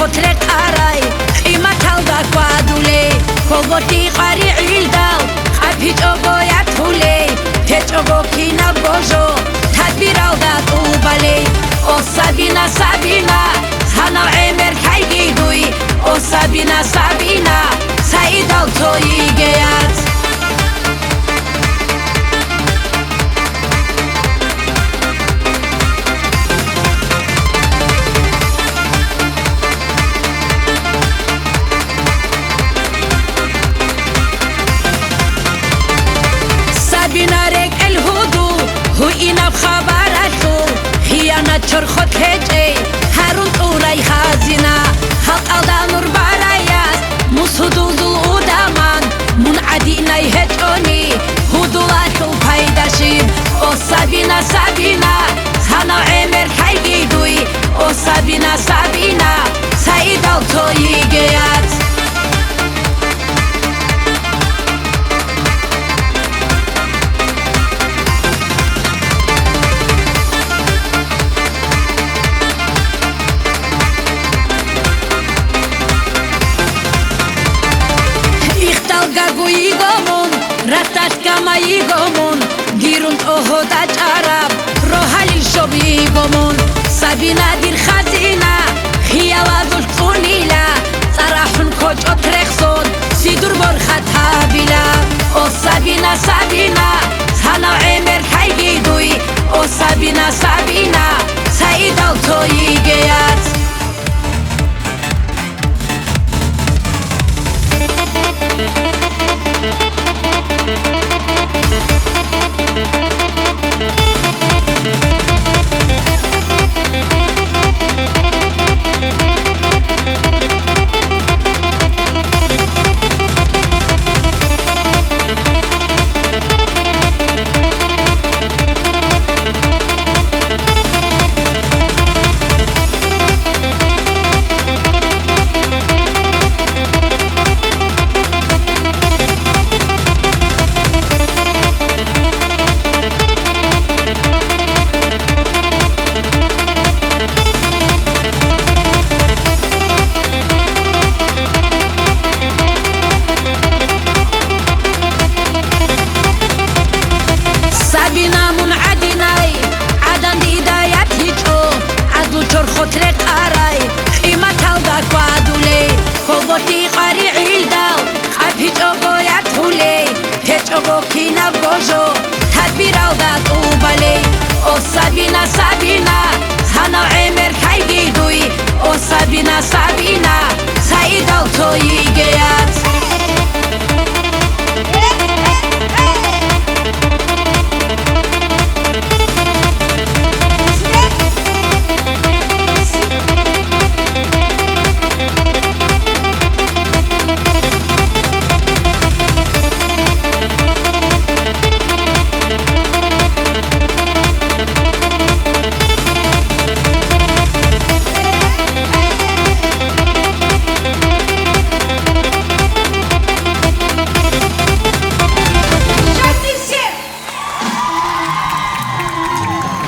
ხოთრე ყარაი ყიმა თავდა კვადულე ქოგოთი ყარი ილდავ ყაფი ჭოგოა თულე თეჭოგო ქინა ბოჟო თადბირავდა ტუბალე ო საბინა საბინა სანა ემერ ხაიგიდუი ო საბინა საბინა საიდალ თოიგეაც بنارك الهدو هو إنا بخبراتو خيانة شرخت هجي هارون طوري خازنا خلق ألدا نور براياس مسهدو ذو الأدامان منعدينا يهجوني هدولاتو بايداشين أو سابينا سابينا سانا عمر حيجيدوي أو سابينا سابينا سايدال تويجيات გაგუიგომონ რატაშ გამაიგომონ გირუნ ოჰოდა ჭარაბ როჰალი შობიგომონ საბინა დირ ხაზინა ხიალადულ წუნილა წარახუნ ქოჭო ტრეხსონ სიდურ ბორხათაბილა ო საბინა საბინა სანა ემერ ხაიგიდუი ო საბინა საბინა საიდალ თოიგეაც ხოთრე ყარაი ყიმა თავდა კვადულე ქოგოთი ყარი ილდავ ყაფი ჭოგოა თულე თეჭოგო ქინა ბოჟო თადბირავდა ტუბალე ო საბინა საბინა სანა ემერ ხაიგიდუი ო საბინა საბინა საიდალ თოიგეაც